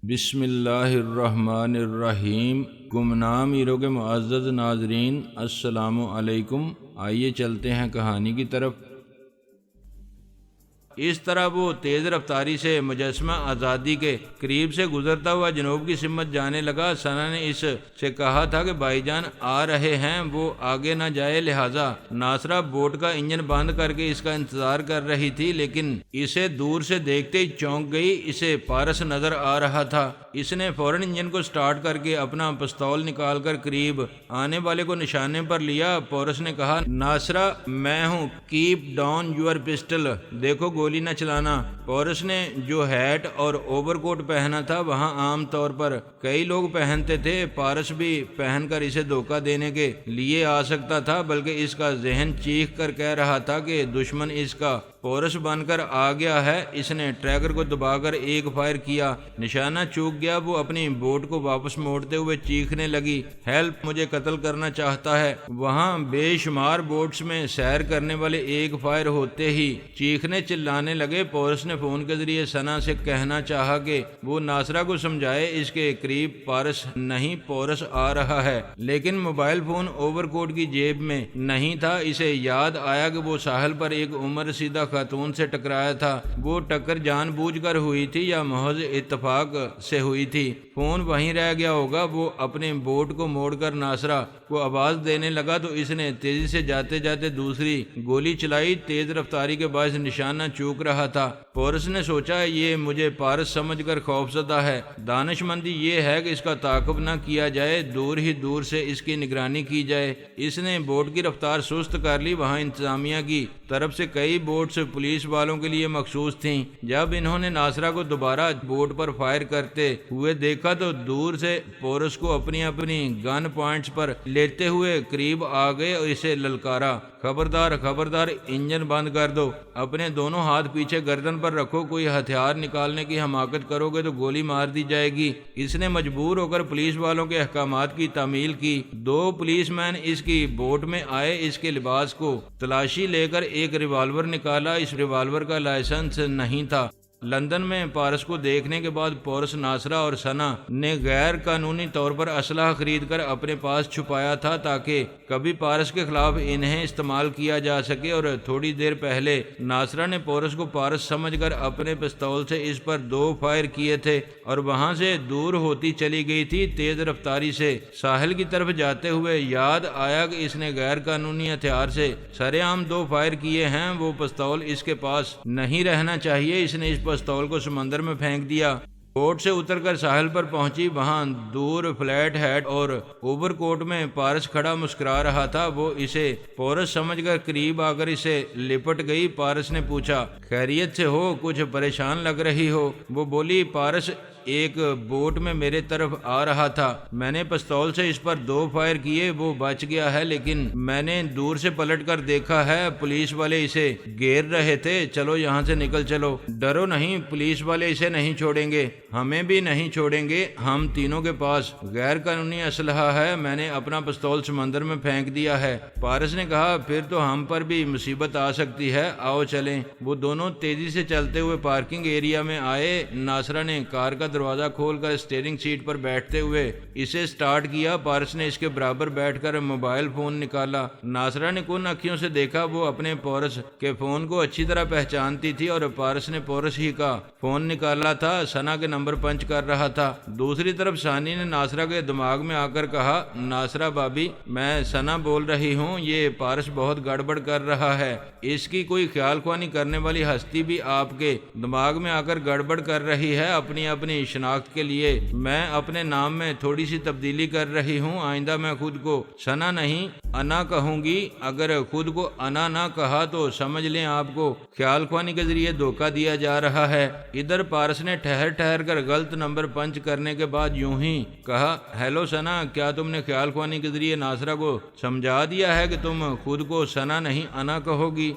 بسم اللہ الرحمن الرحیم۔ گمنام ایرو کے معزز ناظرین، السلام علیکم۔ آئیے چلتے ہیں کہانی کی طرف۔ اس طرح وہ تیز رفتاری سے مجسمہ آزادی کے قریب سے گزرتا ہوا جنوب کی سمت جانے لگا۔ ثنا نے اس سے کہا تھا کہ بھائی جان آ رہے ہیں، وہ آگے نہ جائے، لہٰذا ناصرہ بوٹ کا انجن بند کر کے اس کا انتظار کر رہی تھی، لیکن اسے دور سے دیکھتے ہی چونک گئی۔ اسے پارس نظر آ رہا تھا۔ اس نے فوراً انجن کو سٹارٹ کر کے اپنا پستول نکال کر قریب آنے والے کو نشانے پر لیا۔ پورس نے کہا، ناصرہ میں ہوں، کیپ ڈاؤن یور پسٹل، دیکھو گولی نہ چلانا۔ پورس نے جو ہیٹ اور اوور کوٹ پہنا تھا وہاں عام طور پر کئی لوگ پہنتے تھے، پارس بھی پہن کر اسے دھوکہ دینے کے لیے آ سکتا تھا، بلکہ اس کا ذہن چیخ کر کہہ رہا تھا کہ دشمن اس کا پورس بن کر آ گیا ہے۔ اس نے ٹریگر کو دبا کر ایک فائر کیا، نشانہ چوک گیا۔ وہ اپنی بوٹ کو واپس موڑتے ہوئے چیخنے لگی، ہیلپ، مجھے قتل کرنا چاہتا ہے۔ وہاں بے شمار بوٹس میں سیر کرنے والے ایک فائر ہوتے ہی چیخنے چلانے لگے۔ پورس نے فون کے ذریعے ثنا سے کہنا چاہا کہ وہ ناصرہ کو سمجھائے اس کے قریب پارس نہیں، پورس آ رہا ہے، لیکن موبائل فون اوور کوٹ کی جیب میں نہیں تھا۔ اسے یاد آیا کہ وہ ساحل پر ایک عمر رسیدہ خاتون سے ٹکرایا تھا۔ وہ ٹکر جان بوجھ کر ہوئی تھی یا محض اتفاق سے ہوئی تھی؟ فون وہیں رہ گیا ہوگا۔ وہ اپنے بوٹ کو موڑ کر ناصرہ کو آواز دینے لگا تو اس نے تیزی سے جاتے جاتے دوسری گولی چلائی۔ تیز رفتاری کے باعث نشانہ چوک رہا تھا۔ پورس نے سوچا، یہ مجھے پارس سمجھ کر خوفزدہ ہے۔ دانش مندی یہ ہے کہ اس کا تعاقب نہ کیا جائے، دور ہی دور سے اس کی نگرانی کی جائے۔ اس نے بوٹ کی رفتار سست کر لی۔ وہاں انتظامیہ کی طرف سے کئی بوٹس پولیس والوں کے لیے مخصوص تھیں۔ جب انہوں نے ناصرہ کو دوبارہ بوٹ پر فائر کرتے ہوئے دیکھا تو دور سے پورس کو اپنی گن پوائنٹس پر لیتے ہوئے قریب آ گئے اور اسے للکارا، خبردار خبردار، انجن بند کر دو، اپنے دونوں ہاتھ پیچھے گردن پر رکھو، کوئی ہتھیار نکالنے کی حماقت کرو گے تو گولی مار دی جائے گی۔ اس نے مجبور ہو کر پولیس والوں کے احکامات کی تعمیل کی۔ دو پولیس مین اس کی بوٹ میں آئے، اس کے لباس کو تلاشی لے کر ایک ریوالور نکالا۔ اس ریوالور کا لائسنس نہیں تھا۔ لندن میں پارس کو دیکھنے کے بعد پورس، ناصرہ اور ثنا نے غیر قانونی طور پر اسلحہ خرید کر اپنے پاس چھپایا تھا تاکہ کبھی پارس کے خلاف انہیں استعمال کیا جا سکے، اور تھوڑی دیر پہلے ناصرہ نے پورس کو پارس سمجھ کر اپنے پستول سے اس پر 2 فائر کیے تھے اور وہاں سے دور ہوتی چلی گئی تھی۔ تیز رفتاری سے ساحل کی طرف جاتے ہوئے یاد آیا کہ اس نے غیر قانونی ہتھیار سے سرے عام 2 فائر کیے ہیں۔ وہ پستول اس کے پاس نہیں رہنا چاہیے۔ اس نے اس پستول کو سمندر میں پھینک دیا۔ بوٹ سے اتر کر ساحل پر پہنچی۔ وہاں دور فلیٹ ہیٹ اور اوور کوٹ میں پارس کھڑا مسکرا رہا تھا۔ وہ اسے پورس سمجھ کر قریب آ کر اسے لپٹ گئی۔ پارس نے پوچھا، خیریت سے ہو؟ کچھ پریشان لگ رہی ہو؟ وہ بولی، پارس ایک بوٹ میں میرے طرف آ رہا تھا، میں نے پستول سے اس پر 2 فائر کیے، وہ بچ گیا ہے، لیکن میں نے دور سے پلٹ کر دیکھا ہے، پولیس والے اسے گھیر رہے تھے۔ چلو یہاں سے نکل چلو، ڈرو نہیں، پولیس والے اسے نہیں چھوڑیں گے، ہمیں بھی نہیں چھوڑیں گے۔ ہم تینوں کے پاس غیر قانونی اسلحہ ہے، میں نے اپنا پستول سمندر میں پھینک دیا ہے۔ پارس نے کہا، پھر تو ہم پر بھی مصیبت آ سکتی ہے، آؤ چلیں۔ وہ دونوں تیزی سے چلتے ہوئے پارکنگ ایریا میں آئے۔ ناصرہ نے کار کا دروازہ کھول کر اسٹیئرنگ سیٹ پر بیٹھتے ہوئے اسے سٹارٹ کیا۔ پارس نے اس کے برابر بیٹھ کر موبائل فون نکالا۔ ناصرہ نے کن اکھیوں سے دیکھا، وہ اپنے پورس کے فون کو اچھی طرح پہچانتی تھی اور پارس نے پورس ہی کا فون نکالا تھا، ثنا کے نمبر پنچ کر رہا تھا۔ دوسری طرف ثانی نے ناصرہ کے دماغ میں آ کر کہا، ناصرہ بابی، میں ثنا بول رہی ہوں، یہ پارس بہت گڑبڑ کر رہا ہے، اس کی کوئی خیال خوانی کرنے والی ہستی بھی آپ کے دماغ میں آ کر گڑبڑ کر رہی ہے۔ اپنی شناخت کے لیے میں اپنے نام میں تھوڑی سی تبدیلی کر رہی ہوں، آئندہ میں خود کو ثنا نہیں انا کہوں گی۔ اگر خود کو انا نہ کہا تو سمجھ لیں آپ کو خیال خوانی کے ذریعے دھوکہ دیا جا رہا ہے۔ ادھر پارس نے ٹھہر کر غلط نمبر پنچ کرنے کے بعد یوں ہی کہا، ہیلو ثنا، کیا تم نے خیال خوانی کے ذریعے ناصرہ کو سمجھا دیا ہے کہ تم خود کو ثنا نہیں انا کہو گی؟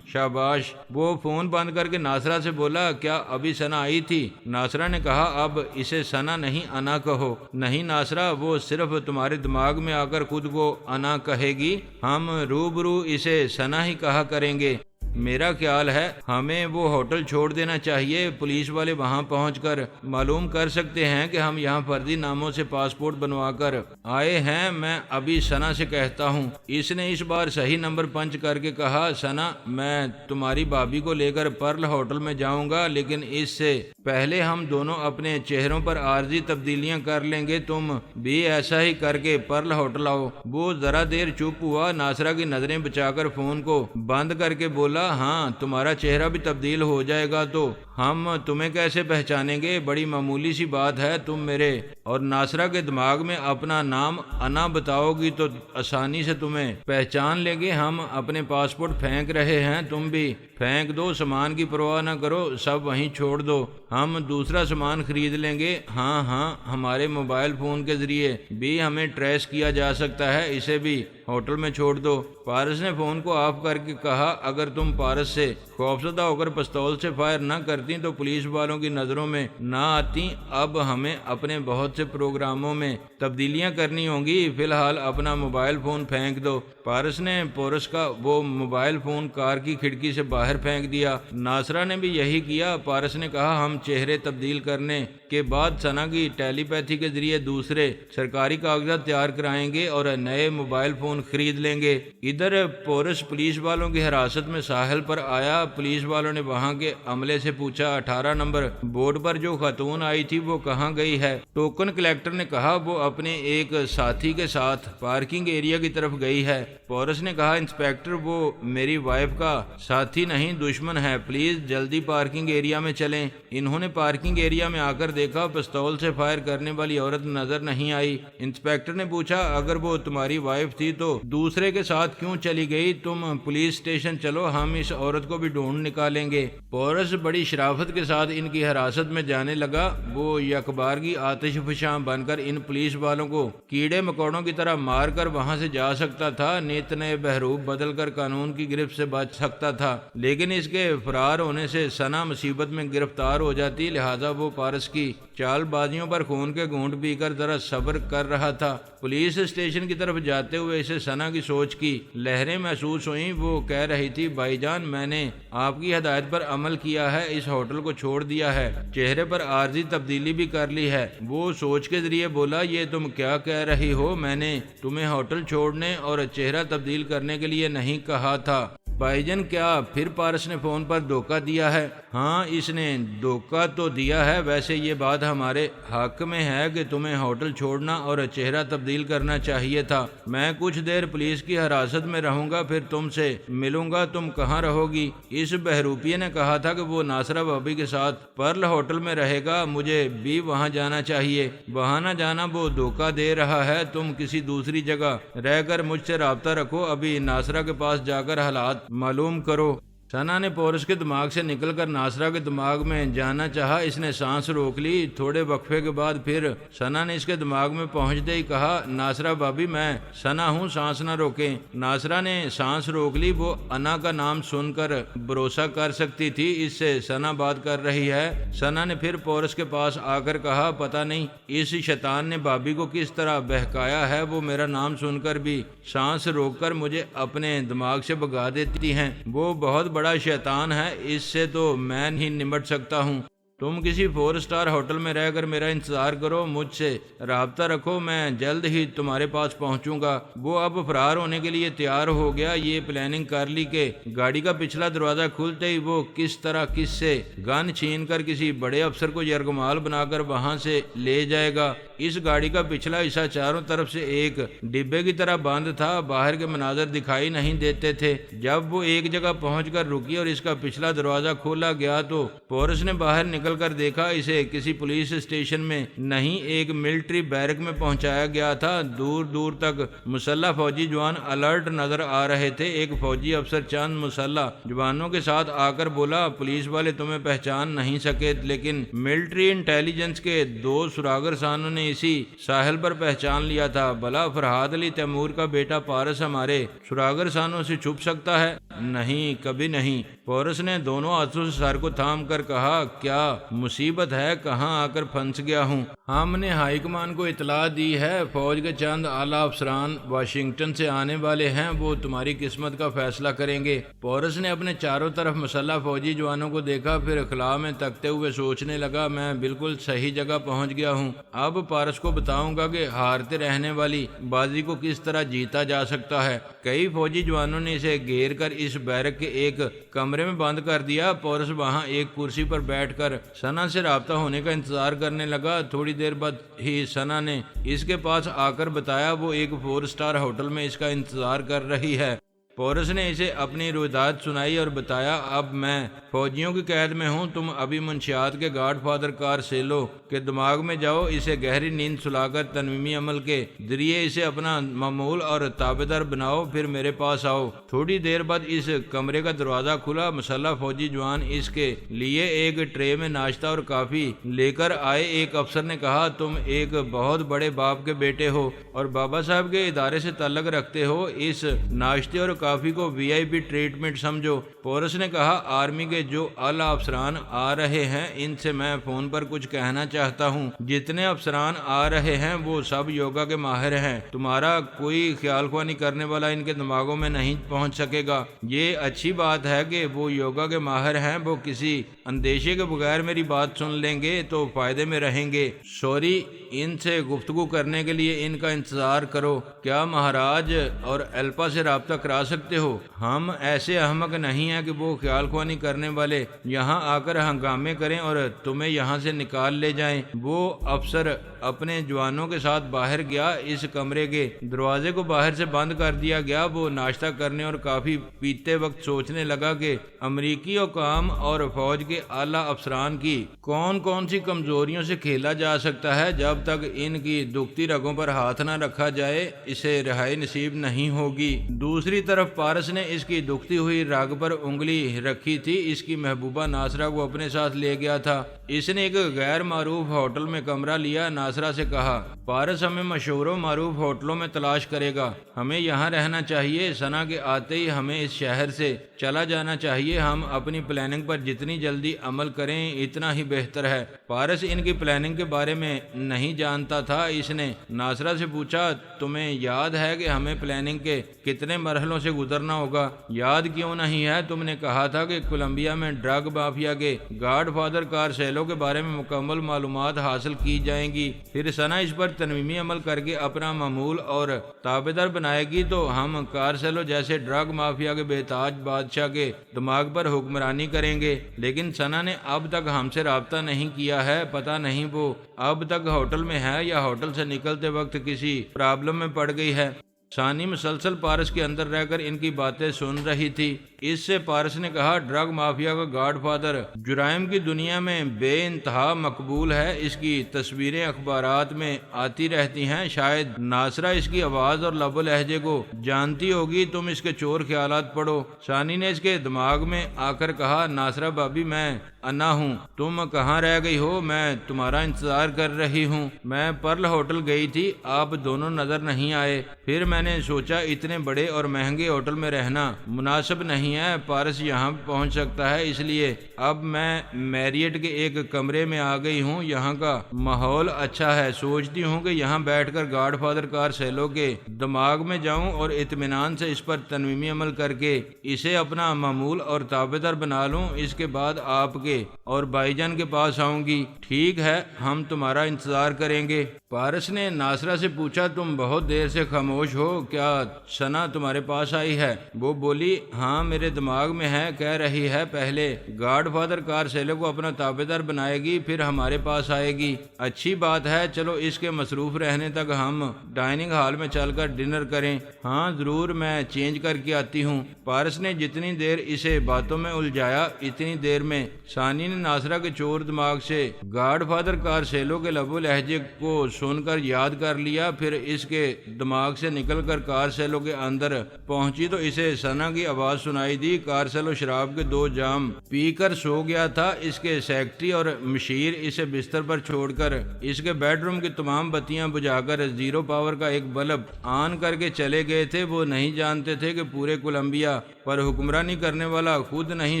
شاباش۔ وہ فون بند کر کے ناصرہ سے بولا، کیا ابھی ثنا آئی تھی؟ ناصرہ نے کہا، اب اسے ثنا نہیں انا کہو۔ نہیں ناصرہ، وہ صرف تمہارے دماغ میں آ کر خود کو انا کہے گی، ہم روبرو اسے ثنا ہی کہا کریں گے۔ میرا خیال ہے ہمیں وہ ہوٹل چھوڑ دینا چاہیے. پولیس والے وہاں پہنچ کر معلوم کر سکتے ہیں کہ ہم یہاں فرضی ناموں سے پاسپورٹ بنوا کر آئے ہیں. میں ابھی ثنا سے کہتا ہوں. اس نے اس بار صحیح نمبر پنچ کر کے کہا. ثنا میں تمہاری بھابھی کو لے کر پرل ہوٹل میں جاؤں گا، لیکن اس سے پہلے ہم دونوں اپنے چہروں پر عارضی تبدیلیاں کر لیں گے. تم بھی ایسا ہی کر کے پرل ہوٹل آؤ. وہ ذرا دیر چپ ہوا. ناصرہ کی نظریں بچا کر فون کو بند کر کے بولا، ہاں تمہارا چہرہ بھی تبدیل ہو جائے گا تو ہم تمہیں کیسے پہچانیں گے؟ بڑی معمولی سی بات ہے. تم میرے اور ناصرہ کے دماغ میں اپنا نام انا بتاؤ گی تو آسانی سے تمہیں پہچان لیں گے. ہم اپنے پاسپورٹ پھینک رہے ہیں، تم بھی پھینک دو. سامان کی پرواہ نہ کرو، سب وہیں چھوڑ دو. ہم دوسرا سامان خرید لیں گے. ہاں ہمارے موبائل فون کے ذریعے بھی ہمیں ٹریس کیا جا سکتا ہے. اسے بھی ہوٹل میں چھوڑ دو. پارس نے فون کو آف کر کے کہا، اگر تم پارس سے خوفزدہ ہو کر پستول سے فائر نہ کرتی تو پولیس والوں کی نظروں میں نہ آتی. اب ہمیں اپنے بہت سے پروگراموں میں تبدیلیاں کرنی ہوں گی. فی الحال اپنا موبائل فون پھینک دو. پارس نے پورس کا وہ موبائل فون کار کی کھڑکی سے باہر پھینک دیا. ناصرہ نے بھی یہی کیا. پارس نے کہا، ہم چہرے تبدیل کرنے کے بعد ثنا کی ٹیلی پیتھی کے ذریعے دوسرے سرکاری کاغذات تیار کرائیں گے اور نئے موبائل فون خرید لیں گے. ادھر پورس پولیس والوں کی حراست میں ساحل پر آیا. پولیس والوں نے وہاں کے عملے سے پوچھا، 18 نمبر بورڈ پر جو خاتون آئی تھی وہ کہاں گئی ہے؟ ٹوکن کلیکٹر نے کہا، وہ اپنے ایک ساتھی کے ساتھ پارکنگ ایریا کی طرف گئی ہے. پورس نے کہا، انسپیکٹر وہ میری وائف کا ساتھی نہیں دشمن ہے. پلیز جلدی پارکنگ ایریا میں چلیں. انہوں نے پارکنگ ایریا میں آ کر دیکھا پستول سے فائر کرنے والی عورت نظر نہیں آئی. انسپیکٹر نے پوچھا، اگر وہ تمہاری وائف تھی تو دوسرے کے ساتھ کیوں چلی گئی؟ تم پولیس اسٹیشن چلو، ہم اس عورت کو بھی ڈھونڈ نکالیں گے. پورس بڑی شرافت کے ساتھ ان کی حراست میں جانے لگا. وہ یکبارگی آتش فشاں بن کر ان پولیس والوں کو کیڑے مکوڑوں کی طرح مار کر وہاں سے جا سکتا تھا. نیت نئے بہروپ بدل کر قانون کی گرفت سے بچ سکتا تھا، لیکن اس کے فرار ہونے سے ثنا مصیبت میں گرفتار ہو جاتی. لہذا وہ پارس کی چال بازیوں پر خون کے گھونٹ پی کر ذرا صبر کر رہا تھا. پولیس اسٹیشن کی طرف جاتے ہوئے اسے ثنا کی سوچ کی لہریں محسوس ہوئیں. وہ کہہ رہی تھی، بھائی جان میں نے آپ کی ہدایت پر عمل کیا ہے، اس ہوٹل کو چھوڑ دیا ہے، چہرے پر عارضی تبدیلی بھی کر لی ہے. وہ سوچ کے ذریعے بولا، یہ تم کیا کہہ رہی ہو؟ میں نے تمہیں ہوٹل چھوڑنے اور چہرہ تبدیل کرنے کے لیے نہیں کہا تھا. بھائی جان کیا پھر پارس نے فون پر دھوکہ دیا ہے؟ ہاں اس نے دھوکہ تو دیا ہے. ویسے یہ بات ہمارے حق میں ہے کہ تمہیں ہوٹل چھوڑنا اور چہرہ تبدیل کرنا چاہیے تھا. میں کچھ دیر پولیس کی حراست میں رہوں گا، پھر تم سے ملوں گا. تم کہاں رہو گی؟ اس بہروپیے نے کہا تھا کہ وہ ناصرہ بھابھی کے ساتھ پرل ہوٹل میں رہے گا. مجھے بھی وہاں جانا چاہیے. وہاں نہ جانا، وہ دھوکہ دے رہا ہے. تم کسی دوسری جگہ رہ کر مجھ سے رابطہ رکھو. ابھی ناصرہ کے پاس جا کر حالات معلوم کرو. ثنا نے پورس کے دماغ سے نکل کر ناصرہ کے دماغ میں جانا چاہا. اس نے سانس روک لی. تھوڑے وقفے کے بعد پھر ثنا نے اس کے دماغ میں پہنچتے ہی کہا، ناصرہ بھابھی میں ثنا ہوں، سانس نہ روکیں. ناصرہ نے سانس روک لی. وہ انا کا نام سن کر بھروسہ کر سکتی تھی اس سے ثنا بات کر رہی ہے. ثنا نے پھر پورس کے پاس آ کر کہا، پتہ نہیں اس شیطان نے بھابھی کو کس طرح بہکایا ہے. وہ میرا نام سن کر بھی سانس روک کر مجھے اپنے دماغ سے بھگا دیتی ہیں. وہ بہت بڑا شیطان ہے، اس سے تو میں ہی نمٹ سکتا ہوں. تم کسی 4 اسٹار ہوٹل میں رہ کر میرا انتظار کرو، مجھ سے رابطہ رکھو، میں جلد ہی تمہارے پاس پہنچوں گا. وہ اب فرار ہونے کے لیے تیار ہو گیا. یہ پلاننگ کر لی کہ گاڑی کا پچھلا دروازہ کھلتے ہی وہ کس طرح کس سے گن چھین کر کسی بڑے افسر کو یرغمال بنا کر وہاں سے لے جائے گا. اس گاڑی کا پچھلا حصہ چاروں طرف سے ایک ڈبے کی طرح بند تھا. باہر کے مناظر دکھائی نہیں دیتے تھے. جب وہ ایک جگہ پہنچ کر رکی اور اس کا پچھلا دروازہ کھولا گیا تو پورس نے باہر نکل کر دیکھا اسے کسی پولیس اسٹیشن میں نہیں، ایک ملٹری بیرک میں پہنچایا گیا تھا. دور دور تک مسلح فوجی جوان الرٹ نظر آ رہے تھے. ایک فوجی افسر چند مسلح جوانوں کے ساتھ آ کر بولا، پولیس والے تمہیں پہچان نہیں سکے، لیکن ملٹری انٹیلیجنس کے 2 سراغر سانوں نے اسی ساحل پر پہچان لیا تھا. بھلا فرحاد علی تیمور کا بیٹا پارس ہمارے سراغر سانوں سے چھپ سکتا ہے؟ نہیں، کبھی نہیں۔ پورس نے دونوں ہاتھوں سے سر کو تھام کر کہا، کیا مصیبت ہے، کہاں آ کر پھنس گیا ہوں؟ ہم نے ہائی کمان کو اطلاع دی ہے، فوج کے چند اعلیٰ افسران واشنگٹن سے آنے والے ہیں، وہ تمہاری قسمت کا فیصلہ کریں گے۔ پورس نے اپنے چاروں طرف مسلح فوجی جوانوں کو دیکھا، پھر خلا میں تکتے ہوئے سوچنے لگا، میں بالکل صحیح جگہ پہنچ گیا ہوں۔ اب پارس کو بتاؤں گا کہ ہارتے رہنے والی بازی کو کس طرح جیتا جا سکتا ہے۔ کئی فوجی جوانوں نے اسے گھیر کر اس بیرک کے ایک کمرے میں بند کر دیا۔ پورس وہاں ایک کرسی پر بیٹھ کر ثنا سے رابطہ ہونے کا انتظار کرنے لگا۔ تھوڑی دیر بعد ہی ثنا نے اس کے پاس آ کر بتایا وہ ایک 4 اسٹار ہوٹل میں اس کا انتظار کر رہی ہے۔ پورس نے اسے اپنی روایت سنائی اور بتایا، اب میں فوجیوں کی قید میں ہوں، تم ابھی منشیات کے گاڈ فادر کارسیلو کے دماغ میں جاؤ، اسے گہری نیند سلا کر تنویمی عمل کے ذریعے اسے اپنا معمول اور تابعدار بناؤ، پھر میرے پاس آؤ۔ تھوڑی دیر بعد اس کمرے کا دروازہ کھلا، مسلح فوجی جوان اس کے لیے ایک ٹرے میں ناشتہ اور کافی لے کر آئے۔ ایک افسر نے کہا، تم ایک بہت بڑے باپ کے بیٹے ہو اور بابا صاحب کے ادارے سے تعلق رکھتے ہو، اس ناشتے اور کافی کو وی آئی پی ٹریٹمنٹ سمجھو۔ پورس نے کہا، آرمی کے جو اعلیٰ افسران آ رہے ہیں ان سے میں فون پر کچھ کہنا چاہتا ہوں۔ جتنے افسران آ رہے ہیں وہ سب یوگا کے ماہر ہیں، تمہارا کوئی خیال خوانی کرنے والا ان کے دماغوں میں نہیں پہنچ سکے گا۔ یہ اچھی بات ہے کہ وہ یوگا کے ماہر ہیں، وہ کسی اندیشے کے بغیر میری بات سن لیں گے تو فائدے میں رہیں گے۔ سوری، ان سے گفتگو کرنے کے لیے ان کا انتظار کرو۔ کیا مہاراج اور ایلپا سے رابطہ کرا سکتے ہو؟ ہم ایسے احمق نہیں ہیں کہ وہ خیال خوانی کرنے والے یہاں آ کر ہنگامے کریں اور تمہیں یہاں سے نکال لے جائیں۔ وہ افسر اپنے جوانوں کے ساتھ باہر گیا۔ اس کمرے کے دروازے کو باہر سے بند کر دیا گیا۔ وہ ناشتہ کرنے اور کافی پیتے وقت سوچنے لگا کہ امریکی حکام اور فوج کے اعلیٰ افسران کی کون کون سی کمزوریوں سے کھیلا جا سکتا ہے۔ جب تک ان کی دکھتی رگوں پر ہاتھ نہ رکھا جائے اسے رہائی نصیب نہیں ہوگی۔ دوسری طرف پارس نے اس کی دکھتی ہوئی رگ پر انگلی رکھی تھی۔ اس کی محبوبہ ناصرہ کو اپنے ساتھ لے گیا تھا۔ اس نے ایک غیر معروف ہوٹل میں کمرہ لیا۔ ناصرہ سے کہا، پارس ہمیں مشہور و معروف ہوٹلوں میں تلاش کرے گا، ہمیں یہاں رہنا چاہیے۔ ثنا کے آتے ہی ہمیں اس شہر سے چلا جانا چاہیے۔ ہم اپنی پلاننگ پر جتنی جلدی عمل کریں اتنا ہی بہتر ہے۔ پارس ان کی پلاننگ کے بارے میں نہیں جانتا تھا۔ اس نے ناصرہ سے پوچھا، تمہیں یاد ہے کہ ہمیں پلاننگ کے کتنے مرحلوں سے گزرنا ہوگا؟ یاد کیوں نہیں ہے؟ تم نے کہا تھا کہ کولمبیا میں ڈرگ مافیا کے گاڈ فادر کارسیلو کے بارے میں مکمل معلومات حاصل کی جائیں گی، پھر ثنا اس پر تنویمی عمل کر کے اپنا معمول اور تابعدار بنائے گی تو ہم کارسیلو جیسے ڈرگ مافیا کے بے تاج بادشاہ کے دماغ پر حکمرانی کریں گے۔ لیکن ثنا نے اب تک ہم سے رابطہ نہیں کیا ہے، پتہ نہیں وہ اب تک ہوٹل میں ہے یا ہوٹل سے نکلتے وقت کسی پرابلم میں پڑ گئی ہے۔ ثانی مسلسل پارس کے اندر رہ کر ان کی باتیں سن رہی تھی۔ اس سے پارس نے کہا، ڈرگ مافیا کا گاڈ فادر جرائم کی دنیا میں بے انتہا مقبول ہے، اس کی تصویریں اخبارات میں آتی رہتی ہیں، شاید ناصرہ اس کی آواز اور لب و لہجے کو جانتی ہوگی، تم اس کے چور خیالات پڑھو۔ ثانی نے اس کے دماغ میں آ کر کہا، ناصرہ بابی میں انا ہوں، تم کہاں رہ گئی ہو؟ میں تمہارا انتظار کر رہی ہوں۔ میں پرل ہوٹل گئی تھی، آپ دونوں نظر نہیں آئے، پھر میں نے سوچا اتنے بڑے اور مہنگے ہوٹل میں رہنا مناسب نہیں ہے، پارس یہاں پہنچ سکتا ہے، اس لیے اب میں میریٹ کے ایک کمرے میں آ گئی ہوں۔ یہاں کا ماحول اچھا ہے، سوچتی ہوں کہ یہاں بیٹھ کر گاڈ فادر کارسیلو کے دماغ میں جاؤں اور اطمینان سے اس پر تنویمی عمل کر کے اسے اپنا معمول اور تابعدار بنا لوں۔ اس کے بعد آپ کے اور بھائی جان کے پاس آؤں گی۔ ٹھیک ہے، ہم تمہارا انتظار کریں گے۔ پارس نے ناصرہ سے پوچھا، تم بہت دیر سے خاموش ہو، کیا ثنا تمہارے پاس آئی ہے؟ وہ بولی، ہاں میرے دماغ میں ہے، کہہ رہی ہے پہلے گاڈ فادر کارسیلو کو اپنا تابعدار بنائے گی پھر ہمارے پاس آئے گی۔ اچھی بات ہے، چلو اس کے مصروف رہنے تک ہم ڈائننگ ہال میں چل کر ڈنر کریں۔ ہاں ضرور، میں چینج کر کے آتی ہوں۔ پارس نے جتنی دیر اسے باتوں میں الجھایا اتنی دیر میں ثانی نے ناصرہ کے چور دماغ سے گاڈ فادر کارسیلو کے لب و لہجے کو سن کر یاد کر لیا، پھر اس کے دماغ سے نکل کر کارسیلو کے اندر پہنچی تو اسے ثنا کی آواز سنائی سنائی دی۔ کارسلو شراب کے 2 جام پی کر سو گیا تھا۔ اس کے سیکرٹری اور مشیر اسے بستر پر چھوڑ کر اس کے بیڈ روم کی تمام بتیاں بجھا کر 0 پاور کا ایک بلب آن کر کے چلے گئے تھے۔ وہ نہیں جانتے تھے کہ پورے کولمبیا پر حکمرانی کرنے والا خود نہیں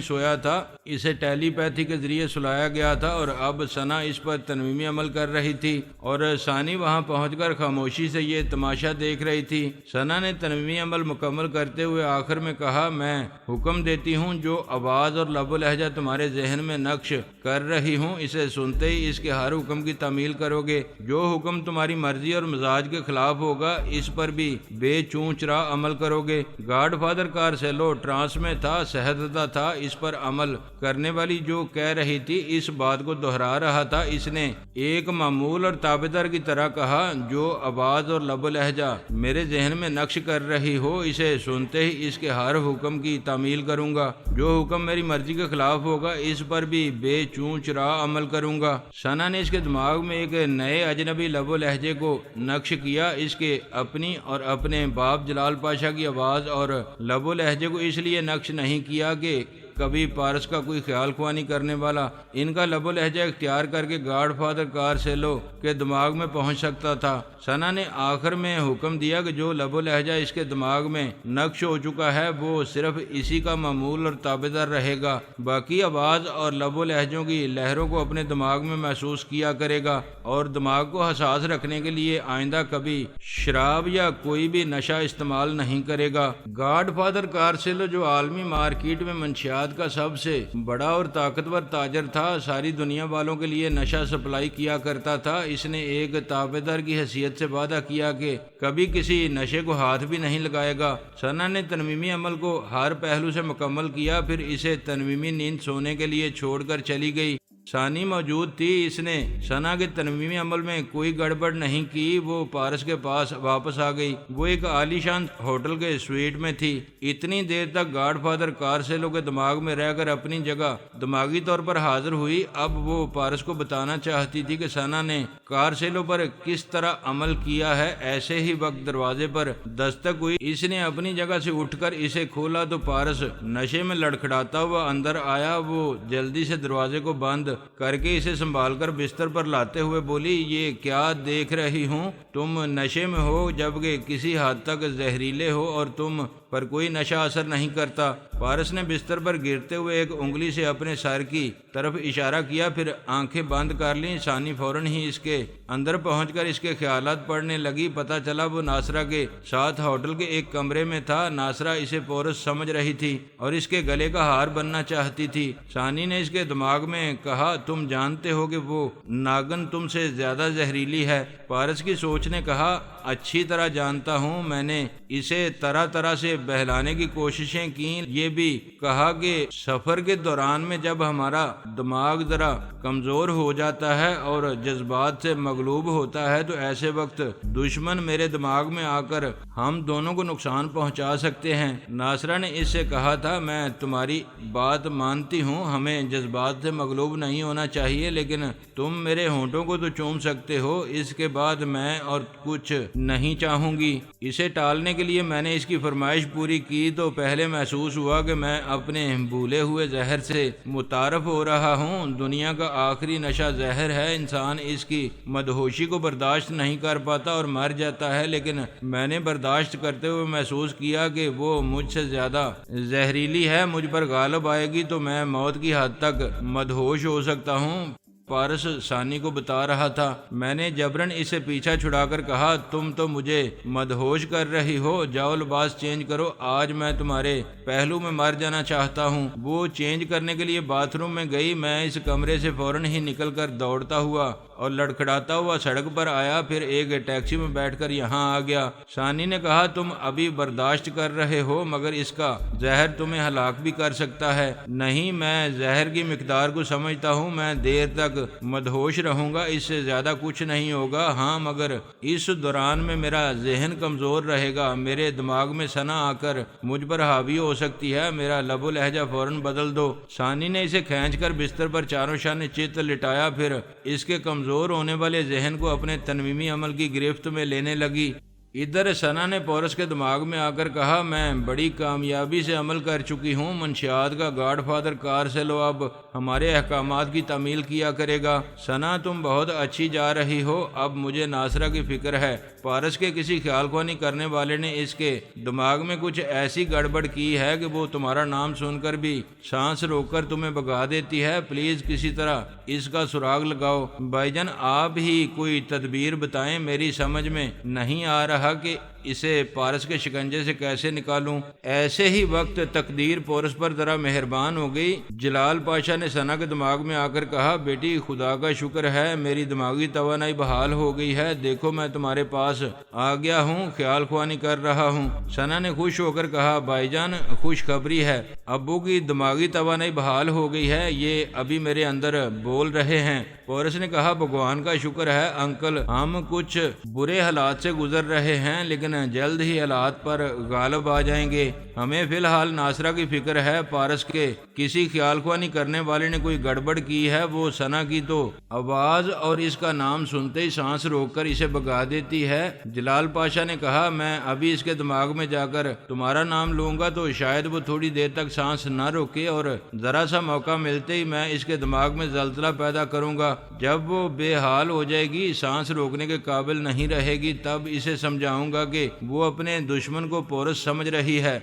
سویا تھا، اسے ٹیلی پیتھی کے ذریعے سلایا گیا تھا اور اب ثنا اس پر تنویمی عمل کر رہی تھی اور ثانی وہاں پہنچ کر خاموشی سے یہ تماشا دیکھ رہی تھی۔ ثنا نے تنویمی عمل مکمل کرتے ہوئے آخر میں کہا، میں حکم دیتی ہوں جو آواز اور لب و لہجہ تمہارے ذہن میں نقش کر رہی ہوں، اسے سنتے ہی اس کے ہر حکم کی تعمیل کرو گے۔ جو حکم تمہاری مرضی اور مزاج کے خلاف ہوگا اس پر بھی بے چون چرا عمل کرو گے۔ گاڈ فادر کارسیلو ٹرانس میں تھا، صحت زدہ تھا۔ اس پر عمل کرنے والی جو کہہ رہی تھی اس بات کو دہرا رہا تھا۔ اس نے ایک معمول اور تابعدار کی طرح کہا، جو آواز اور لب و لہجہ میرے ذہن میں نقش کر رہی ہو اسے سنتے ہی اس کے ہر حکم کی تعمیل کروں گا۔ جو حکم میری مرضی کے خلاف ہوگا اس پر بھی بے چون چرا عمل کروں گا۔ ثنا نے اس کے دماغ میں ایک نئے اجنبی لب و لہجے کو نقش کیا۔ اس کے اپنی اور اپنے باپ جلال پاشا کی آواز اور لب و لہجے کو اس لیے نقش نہیں کیا کہ کبھی پارس کا کوئی خیال خوانی کرنے والا ان کا لب و لہجہ اختیار کر کے گاڈ فادر کارسیلو کے دماغ میں پہنچ سکتا تھا۔ ثنا نے آخر میں حکم دیا کہ جو لب و لہجہ اس کے دماغ میں نقش ہو چکا ہے وہ صرف اسی کا معمول اور تابعدار رہے گا، باقی آواز اور لب و لہجوں کی لہروں کو اپنے دماغ میں محسوس کیا کرے گا اور دماغ کو حساس رکھنے کے لیے آئندہ کبھی شراب یا کوئی بھی نشہ استعمال نہیں کرے گا۔ گاڈ فادر کارسیلو جو عالمی مارکیٹ میں منشیات کا سب سے بڑا اور طاقتور تاجر تھا، ساری دنیا والوں کے لیے نشہ سپلائی کیا کرتا تھا۔ اس نے ایک تابعدار کی حیثیت سے وعدہ کیا کہ کبھی کسی نشے کو ہاتھ بھی نہیں لگائے گا۔ ثنا نے تنویمی عمل کو ہر پہلو سے مکمل کیا، پھر اسے تنویمی نیند سونے کے لیے چھوڑ کر چلی گئی۔ ثانی موجود تھی، اس نے ثنا کے تنویمی عمل میں کوئی گڑبڑ نہیں کی۔ وہ پارس کے پاس واپس آ گئی۔ وہ ایک عالی شان ہوٹل کے سویٹ میں تھی۔ اتنی دیر تک گاڈ فادر کارسیلو کے دماغ میں رہ کر اپنی جگہ دماغی طور پر حاضر ہوئی۔ اب وہ پارس کو بتانا چاہتی تھی کہ ثنا نے کارسیلو پر کس طرح عمل کیا ہے۔ ایسے ہی وقت دروازے پر دستک ہوئی۔ اس نے اپنی جگہ سے اٹھ کر اسے کھولا تو پارس نشے میں لڑکھڑاتا ہوا اندر آیا۔ وہ جلدی سے دروازے کو بند کر کے اسے سنبھال کر بستر پر لاتے ہوئے بولی، یہ کیا دیکھ رہی ہوں؟ تم نشے میں ہو، جبکہ کسی حد تک زہریلے ہو اور تم پر کوئی نشہ اثر نہیں کرتا۔ پارس نے بستر پر گرتے ہوئے ایک انگلی سے اپنے سر کی طرف اشارہ کیا، پھر آنکھیں بند کر لیں۔ ثانی فوراً ہی اس کے اندر پہنچ کر اس کے خیالات پڑھنے لگی۔ پتہ چلا وہ ناصرہ کے ساتھ ہوٹل کے ایک کمرے میں تھا۔ ناصرہ اسے پورس سمجھ رہی تھی اور اس کے گلے کا ہار بننا چاہتی تھی۔ ثانی نے اس کے دماغ میں کہا، تم جانتے ہو کہ وہ ناگن تم سے زیادہ زہریلی ہے۔ پارس کی سوچ نے کہا، اچھی طرح جانتا ہوں۔ میں نے اسے طرح طرح سے بہلانے کی کوششیں کی۔ یہ بھی کہا کہ سفر کے دوران میں جب ہمارا دماغ ذرا کمزور ہو جاتا ہے اور جذبات سے مغلوب ہوتا ہے تو ایسے وقت دشمن میرے دماغ میں آ کر ہم دونوں کو نقصان پہنچا سکتے ہیں۔ ناصرہ نے اس سے کہا تھا، میں تمہاری بات مانتی ہوں، ہمیں جذبات سے مغلوب نہیں ہونا چاہیے، لیکن تم میرے ہونٹوں کو تو چوم سکتے ہو، اس کے بعد میں اور کچھ نہیں چاہوں گی۔ اسے ٹالنے کے لیے میں نے اس کی فرمائش پوری کی تو پہلے محسوس ہوا کہ میں اپنے بھولے ہوئے زہر سے متعارف ہو رہا ہوں۔ دنیا کا آخری نشہ زہر ہے، انسان اس کی مدہوشی کو برداشت نہیں کر پاتا اور مر جاتا ہے، لیکن میں نے برداشت کرتے ہوئے محسوس کیا کہ وہ مجھ سے زیادہ زہریلی ہے، مجھ پر غالب آئے گی تو میں موت کی حد تک مدہوش ہو سکتا ہوں۔ پارس ثانی کو بتا رہا تھا۔ میں نے جبرن اسے پیچھا چھڑا کر کہا، تم تو مجھے مدہوش کر رہی ہو، جاؤ لباس چینج کرو، آج میں تمہارے پہلو میں مر جانا چاہتا ہوں۔ وہ چینج کرنے کے لیے باتھ روم میں گئی۔ میں اس کمرے سے فوراً ہی نکل کر دوڑتا ہوا اور لڑکھڑاتا ہوا سڑک پر آیا، پھر ایک ٹیکسی میں بیٹھ کر یہاں آ گیا۔ ثانی نے کہا، تم ابھی برداشت کر رہے ہو مگر اس کا زہر تمہیں ہلاک بھی کر سکتا ہے۔ نہیں، میں زہر کی مقدار کو سمجھتا ہوں، میں دیر تک مدہوش رہوں گا، اس سے زیادہ کچھ نہیں ہوگا۔ ہاں، مگر اس دوران میں میرا ذہن کمزور رہے گا، میرے دماغ میں ثنا آ کر مجھ پر حاوی ہو سکتی ہے، میرا لب و لہجہ فوراً بدل دو۔ ثانی نے اسے کھینچ کر بستر پر چاروں شانے چت لٹایا، پھر اس کے کمزور ہونے والے ذہن کو اپنے تنویمی عمل کی گرفت میں لینے لگی۔ ادھر سنا نے پورس کے دماغ میں آ کر کہا میں بڑی کامیابی سے عمل کر چکی ہوں، منشیات کا گاڈ فادر کارسیلو اب ہمارے احکامات کی تعمیل کیا کرے گا۔ سنا تم بہت اچھی جا رہی ہو، اب مجھے ناصرہ کی فکر ہے۔ پارس کے کسی خیال خوانی کرنے والے نے اس کے دماغ میں کچھ ایسی گڑبڑ کی ہے کہ وہ تمہارا نام سن کر بھی سانس روک کر تمہیں بگا دیتی ہے، پلیز کسی طرح اس کا سراغ لگاؤ۔ بھائی جان آپ ہی کوئی تدبیر بتائیں، میری سمجھ میں نہیں آ رہا کہ اسے پارس کے شکنجے سے کیسے نکالوں۔ ایسے ہی وقت تقدیر پورس پر ذرا مہربان ہو گئی۔ جلال پاشا نے سنا کے دماغ میں آ کر کہا بیٹی خدا کا شکر ہے میری دماغی توانائی بحال ہو گئی ہے، دیکھو میں تمہارے پاس آ گیا ہوں، خیال خوانی کر رہا ہوں۔ سنا نے خوش ہو کر کہا بھائی جان خوشخبری ہے، ابو کی دماغی توانائی بحال ہو گئی ہے، یہ ابھی میرے اندر بول رہے ہیں۔ پورس نے کہا بھگوان کا شکر ہے انکل، ہم کچھ برے حالات سے گزر رہے ہیں لیکن جلد ہی حالات پر غالب آ جائیں گے۔ ہمیں فی الحال ناصرہ کی فکر ہے، پارس کے کسی خیال خوانی کرنے والے نے کوئی گڑبڑ کی ہے، وہ سنا کی تو آواز اور اس کا نام سنتے ہی سانس روک کر اسے بگا دیتی ہے۔ جلال پاشا نے کہا میں ابھی اس کے دماغ میں جا کر تمہارا نام لوں گا تو شاید وہ تھوڑی دیر تک سانس نہ روکے، اور ذرا سا موقع ملتے ہی میں اس کے دماغ میں زلزلہ پیدا کروں گا۔ جب وہ بے حال ہو جائے گی، سانس روکنے کے قابل نہیں رہے گی، تب اسے سمجھاؤں گا کہ وہ اپنے دشمن کو پورس سمجھ رہی ہے،